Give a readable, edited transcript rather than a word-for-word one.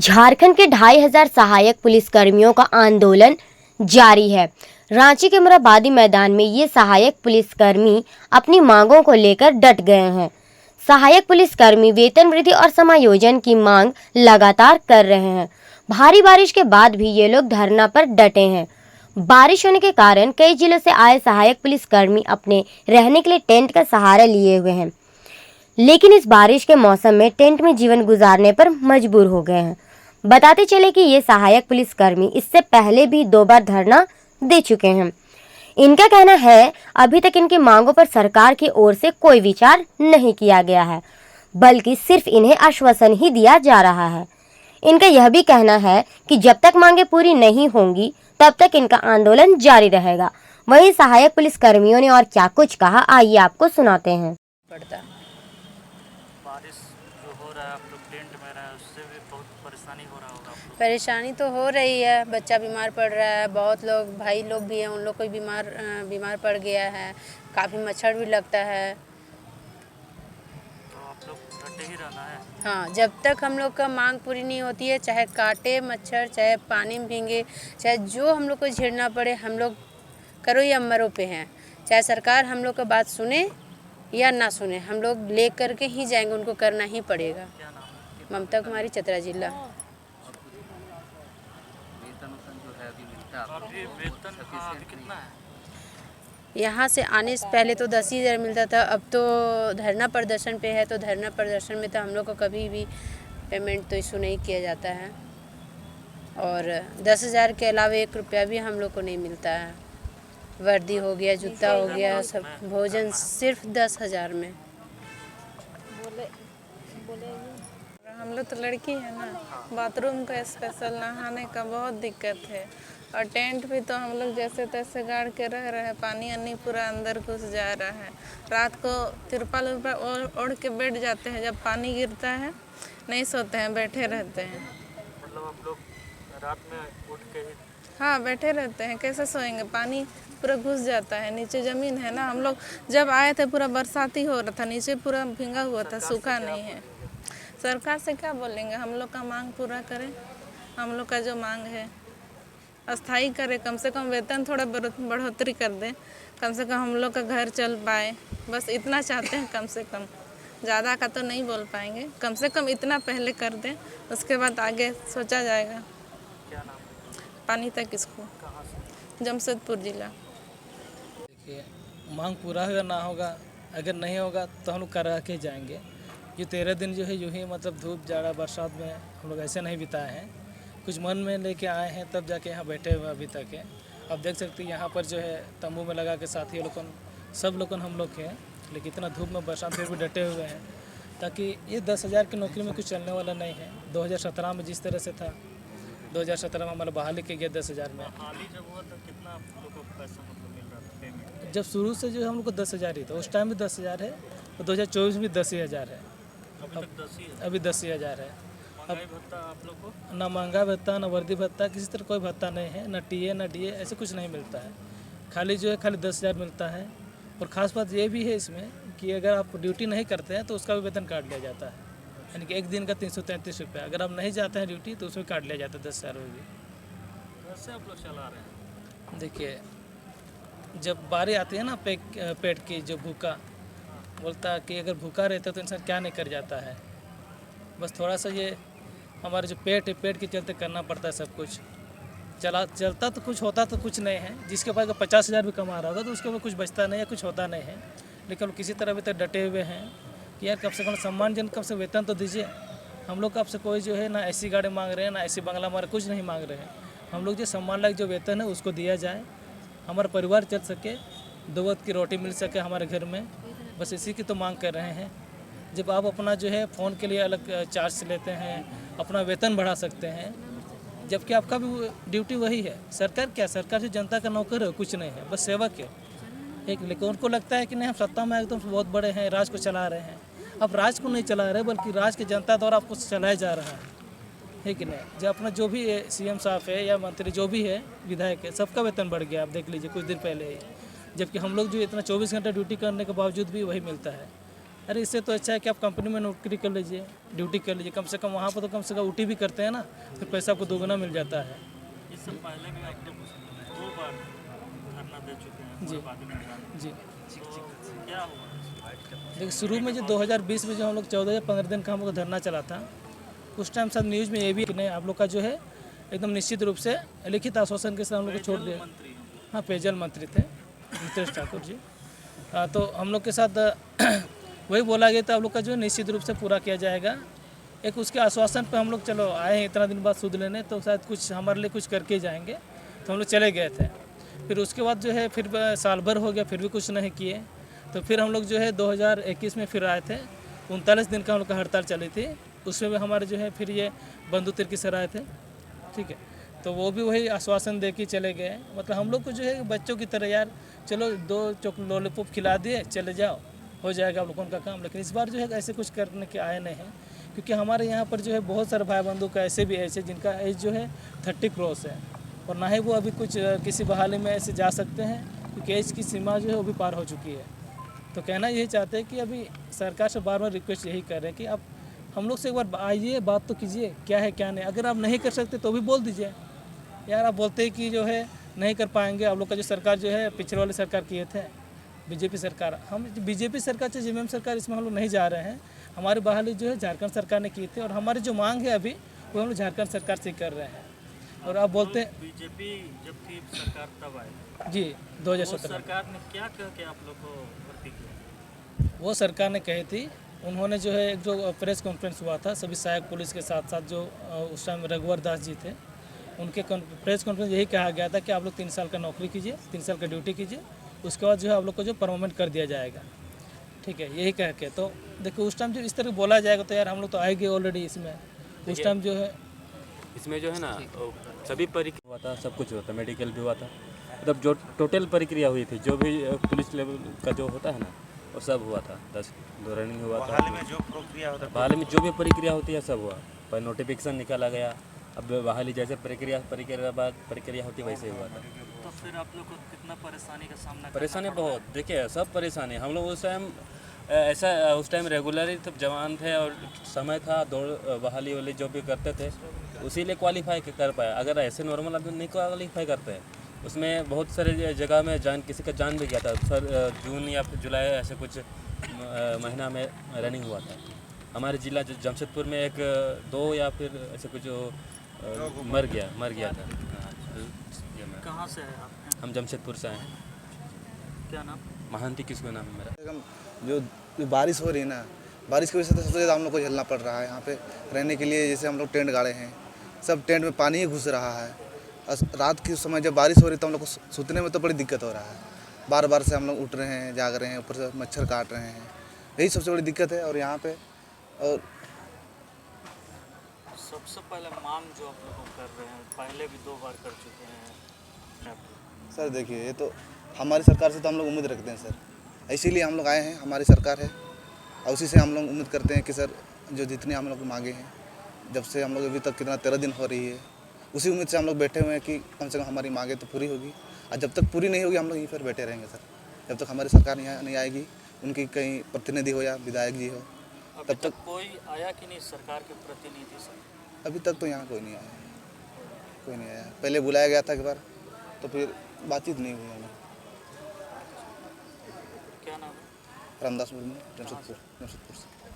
झारखंड के 2500 सहायक पुलिसकर्मियों का आंदोलन जारी है। रांची के मोरहाबादी मैदान में ये सहायक पुलिसकर्मी अपनी मांगों को लेकर डट गए हैं। सहायक पुलिसकर्मी वेतन वृद्धि और समायोजन की मांग लगातार कर रहे हैं। भारी बारिश के बाद भी ये लोग धरना पर डटे हैं। बारिश होने के कारण कई जिलों से आए सहायक पुलिसकर्मी अपने रहने के लिए टेंट का सहारा लिए हुए हैं, लेकिन इस बारिश के मौसम में टेंट में जीवन गुजारने पर मजबूर हो गए हैं। बताते चले कि ये सहायक पुलिसकर्मी इससे पहले भी 2 बार धरना दे चुके हैं। इनका कहना है अभी तक इनकी मांगों पर सरकार की ओर से कोई विचार नहीं किया गया है, बल्कि सिर्फ इन्हें आश्वासन ही दिया जा रहा है। इनका यह भी कहना है कि जब तक मांगे पूरी नहीं होंगी तब तक इनका आंदोलन जारी रहेगा। वहीं सहायक पुलिसकर्मियों ने और क्या कुछ कहा, आइए आपको सुनाते हैं। बारिश जो हो रहा है, आप लोग टेंट में रहे हैं, उससे भी बहुत परेशानी हो रहा होगा आप लोग। परेशानी तो हो रही है, बच्चा बीमार पड़ रहा है, बहुत लोग भाई लोग भी हैं, उन लोग को बीमार पड़ गया है, काफ़ी मच्छर भी लगता है। तो आप लोग डटे ही रहना है। हाँ, जब तक हम लोग का मांग पूरी नहीं होती है, चाहे काटे मच्छर, चाहे पानी में भीगे, चाहे जो हम लोग को झेलना पड़े, हम लोग करो या मरो पे हैं। चाहे सरकार हम लोग का बात सुने या ना सुने, हम लोग ले करके ही जाएंगे, उनको करना ही पड़ेगा। क्या नाम है? ममता कुमारी, चतरा जिला। अभी वेतन अभी कितना है? यहाँ से आने से पहले तो 10,000 मिलता था, अब तो धरना प्रदर्शन पे है, तो धरना प्रदर्शन में तो हम लोग को कभी भी पेमेंट तो इशू नहीं किया जाता है, और 10,000 के अलावा 1 रुपया भी हम लोग को नहीं मिलता है। वर्दी हो गया, जूता हो गया, सब भोजन सिर्फ 10,000 में। हम लोग तो लड़की है ना, बाथरूम का स्पेशल, नहाने का बहुत दिक्कत है, और टेंट भी तो हम लोग जैसे तैसे गाड़ के रह रहे हैं, पानी अन्नी पूरा अंदर घुस जा रहा है। रात को तिरपाल ओढ़ के बैठ जाते हैं, जब पानी गिरता है नहीं सोते हैं, बैठे रहते हैं। मतलब आप लोग रात में उठ के ही? हाँ, बैठे रहते हैं, कैसे सोएंगे, पानी पूरा घुस जाता है, नीचे ज़मीन है ना। हम लोग जब आए थे पूरा बरसाती हो रहा था, नीचे पूरा भींगा हुआ था, सूखा नहीं है। सरकार से क्या बोलेंगे, हम लोग का मांग पूरा करें, हम लोग का जो मांग है अस्थाई करे, कम से कम वेतन थोड़ा बढ़ोतरी कर दें, कम से कम हम लोग का घर चल पाए, बस इतना चाहते हैं। कम से कम, ज़्यादा का तो नहीं बोल पाएंगे, कम से कम इतना पहले कर दें, उसके बाद आगे सोचा जाएगा। क्या नाम है? पानी तक स्कूल, कहाँ से? जमशेदपुर जिला। देखिए, मांग पूरा होगा ना होगा, अगर नहीं होगा तो हम लोग करा के जाएंगे। ये 13 दिन जो है यूँ ही मतलब धूप जाड़ा बरसात में हम लोग ऐसे नहीं बिताए हैं, कुछ मन में लेके आए हैं, तब जाके यहाँ बैठे हुए अभी तक है। अब देख सकते हैं यहाँ पर जो है तंबू में लगा के साथी लोगन सब लोगन हम लोग हैं, लेकिन इतना धूप में बरसात फिर भी डटे हुए हैं, ताकि ये 10,000 की नौकरी में कुछ चलने वाला नहीं है। 2017 में जिस तरह से था, 2017 में हमारा बहाली के गया 10,000 में। हाल ही जब हुआ तो कितना आप लोग को पैसा मतलब मिल रहा था पेमेंट? जब शुरू से जो है हम लोग को 10,000 ही था, उस टाइम भी 10,000 है, और 2024 में 10,000 है, अभी तक 10 ही है। अभी 10,000 है। महंगाई भत्ता आप लोग को? ना महंगा भत्ता, ना वर्दी भत्ता, किसी तरह कोई भत्ता नहीं है, ना टीए ना डीए, ऐसे कुछ नहीं मिलता है। खाली जो है खाली 10,000 मिलता है। और ख़ास बात ये भी है इसमें कि अगर आप ड्यूटी नहीं करते हैं तो उसका भी वेतन काट लिया जाता है, यानी कि एक दिन का 333 रुपया। अगर आप नहीं जाते हैं ड्यूटी तो उसमें काट लिया जाता है 10,000 में भी। कैसे आप लोग चला रहे हैं? देखिए, जब बारी आती है ना पेट की, जो भूखा बोलता कि अगर भूखा रहता तो इंसान क्या नहीं कर जाता है। बस थोड़ा सा ये हमारे जो पेट है, पेट के चलते करना पड़ता है सब कुछ। चलता तो कुछ होता तो कुछ नहीं है, जिसके पास 50,000 भी कमा रहा होगा तो उसके पास कुछ बचता नहीं है, कुछ होता नहीं है। लेकिन किसी तरह अभी तक डटे हुए हैं कि यार कम से कम सम्मानजनक कम से वेतन तो दीजिए। हम लोग आपसे कोई जो है ना ऐसी गाड़ी मांग रहे हैं, ना ऐसी बंगला मांग, कुछ नहीं मांग रहे हैं। हम लोग जो सम्मान लायक जो वेतन है उसको दिया जाए, हमारा परिवार चल सके, 2 वक्त की रोटी मिल सके हमारे घर में, बस इसी की तो मांग कर रहे हैं। जब आप अपना जो है फ़ोन के लिए अलग चार्ज लेते हैं, अपना वेतन बढ़ा सकते हैं, जबकि आपका भी ड्यूटी वही है। सरकार क्या, सरकार जो जनता का नौकर है कुछ नहीं है, बस सेवक है एक। लेकिन उनको लगता है कि नहीं हम सत्ता में एकदम बहुत बड़े हैं, राज को चला रहे हैं। अब राज को नहीं चला रहे, बल्कि राज की जनता द्वारा आपको चलाया जा रहा है कि नहीं। जब अपना जो भी CM साहब है या मंत्री जो भी है, विधायक है, सबका वेतन बढ़ गया। आप देख लीजिए कुछ दिन पहले ही, जबकि हम लोग जो इतना 24 घंटा ड्यूटी करने के बावजूद भी वही मिलता है। अरे इससे तो अच्छा है कि आप कंपनी में नौकरी कर लीजिए, ड्यूटी कर लीजिए, कम से कम वहाँ पर तो कम से कम ऊटी भी करते हैं ना, फिर पैसा आपको दोगुना मिल जाता है। इससे पहले भी आप लोग 2 बार धरना दे चुके हैं जी। मोरहाबादी मैदान जी, में। तो क्या हुआ? देखिए शुरू में जो 2020 में जो हम लोग 14 या 15 दिन का हम लोग धरना चला था, उस टाइम साथ न्यूज़ में ये भी कि नहीं आप लोग का जो है एकदम निश्चित रूप से लिखित आश्वासन के साथ हम लोग को छोड़ दिया। मंत्री हैं। हाँ, पेयजल मंत्री थे मितेश ठाकुर जी। तो हम लोग के साथ वही बोला गया था आप लोग का जो है निश्चित रूप से पूरा किया जाएगा। एक उसके आश्वासन पे हम लोग चलो आए हैं इतना दिन बाद सूद लेने, तो शायद कुछ हमारे लिए कुछ करके ही जाएंगे, तो हम लोग चले गए थे। फिर उसके बाद जो है फिर साल भर हो गया, फिर भी कुछ नहीं किए। तो फिर हम लोग जो है 2021 में फिर आए थे, 39 दिन का हम लोग का हड़ताल चली थी। उसमें भी हमारे जो है फिर ये बंधु तिर्की सर आए थे, ठीक है, तो वो भी वही आश्वासन दे के चले गए। मतलब हम लोग को जो है बच्चों की तरह यार चलो 2 लॉलीपॉप खिला दिए चले जाओ, हो जाएगा आप लोगों का काम। लेकिन इस बार जो है ऐसे कुछ करने के आए नहीं हैं, क्योंकि हमारे यहाँ पर जो है बहुत सारे भाई बंधु का ऐसे भी ऐसे जिनका एज जो है 30 क्रॉस है, और ना ही वो अभी कुछ किसी बहाली में ऐसे जा सकते हैं, क्योंकि एज की सीमा जो है वो भी पार हो चुकी है। तो कहना यही चाहते हैं कि अभी सरकार से बार बार रिक्वेस्ट यही कर रहे हैं कि आप हम लोग से एक बार आइए, बात तो कीजिए क्या है क्या नहीं। अगर आप नहीं कर सकते तो भी बोल दीजिए यार। आप बोलते हैं कि जो है नहीं कर पाएंगे, आप लोग का जो सरकार जो है पिछले वाले सरकार किए थे बीजेपी सरकार, हम बीजेपी सरकार से जेएमएम सरकार इसमें हम लोग नहीं जा रहे हैं। हमारी बहाली जो है झारखंड सरकार ने की थी, और हमारी जो मांग है अभी वो हम लोग झारखंड सरकार से कर रहे हैं। और आप बोलते हैं बीजेपी जब थी सरकार तब आई, जी वो 2017 सरकार ने क्या कह के आप लोग को भर्ती किया? वो सरकार ने कही थी, उन्होंने जो है एक जो प्रेस कॉन्फ्रेंस हुआ था सभी सहायक पुलिस के साथ साथ, जो उस टाइम रघुवर दास जी थे, उनके प्रेस कॉन्फ्रेंस यही कहा गया था कि आप लोग 3 साल का नौकरी कीजिए, 3 साल का ड्यूटी कीजिए, उसके बाद जो है आप लोग को जो परमानेंट कर दिया जाएगा, ठीक है, यही कह के। तो देखो उस टाइम जो इस तरह बोला जाएगा तो यार हम लोग तो आएंगे ऑलरेडी इसमें। उस टाइम जो है इसमें जो है ना सभी प्रक्रिया हुआ था, सब कुछ हुआ था, मेडिकल भी हुआ था, मतलब जो टोटल प्रक्रिया हुई थी, जो भी पुलिस लेवल का जो होता है ना वो सब हुआ था। 10 रनिंग हुआ था, बहाली में जो प्रक्रिया होता है, बहाली में जो भी प्रक्रिया होती है सब हुआ। पर नोटिफिकेशन निकाला गया, अब बहाली जैसे प्रक्रिया बाद प्रक्रिया होती वैसे हुआ था। तो फिर आप लोग को कितना परेशानी का सामना परेशानी बहुत, देखिए सब परेशानी। हम लोग उस टाइम ऐसा उस टाइम रेगुलर तो जवान थे और समय था, दौड़ बहाली वाली जो भी करते थे उसी लिए क्वालिफाई कर पाया। अगर ऐसे नॉर्मल आदमी नहीं क्वालिफाई करते हैं, उसमें बहुत सारे जगह में किसी का जान भी गया था। सर जून या फिर जुलाई ऐसे कुछ महीना में रनिंग हुआ था। हमारे जिला जमशेदपुर में एक 2 या फिर ऐसे कुछ मर गया था। कहाँ से है आप? हम जमशेदपुर से आए हैं। क्या नाम? महांती किसको नाम है मेरा। एकदम जो बारिश हो रही है ना, बारिश की वजह से तो सबसे ज़्यादा हम लोग को झेलना पड़ रहा है। यहाँ पे रहने के लिए जैसे हम लोग टेंट गाड़े हैं, सब टेंट में पानी ही घुस रहा है। और रात के समय जब बारिश हो रही है तो हम लोग को सोने में तो बड़ी दिक्कत हो रहा है। बार बार से हम लोग उठ रहे हैं, जाग रहे हैं, ऊपर से मच्छर काट रहे हैं, यही सबसे बड़ी दिक्कत है। और यहाँ पे और सबसे पहले मांग जो आप लोग कर रहे हैं, पहले भी 2 बार कर चुके हैं। सर देखिए, ये तो हमारी सरकार से तो हम लोग उम्मीद रखते हैं सर, इसीलिए हम लोग आए हैं। हमारी सरकार है और उसी से हम लोग उम्मीद करते हैं कि सर जो जितने हम लोग मांगे हैं, जब से हम लोग अभी तक कितना 13 दिन हो रही है, उसी उम्मीद से हम लोग बैठे हुए हैं कि कम से कम हमारी मांगे तो पूरी होगी। और जब तक पूरी नहीं होगी हम लोग यहीं पर बैठे रहेंगे सर, जब तक हमारी सरकार यहाँ नहीं आएगी, उनकी कहीं प्रतिनिधि हो या विधायक जी हो, अभी तक कोई आया कि नहीं सरकार के प्रतिनिधि से? अभी तक तो यहाँ कोई नहीं आया, कोई नहीं आया। पहले बुलाया गया था एक बार, तो फिर बातचीत नहीं हुई हमें। क्या नाम है? रामदास मुर्मू, जमशेदपुर से।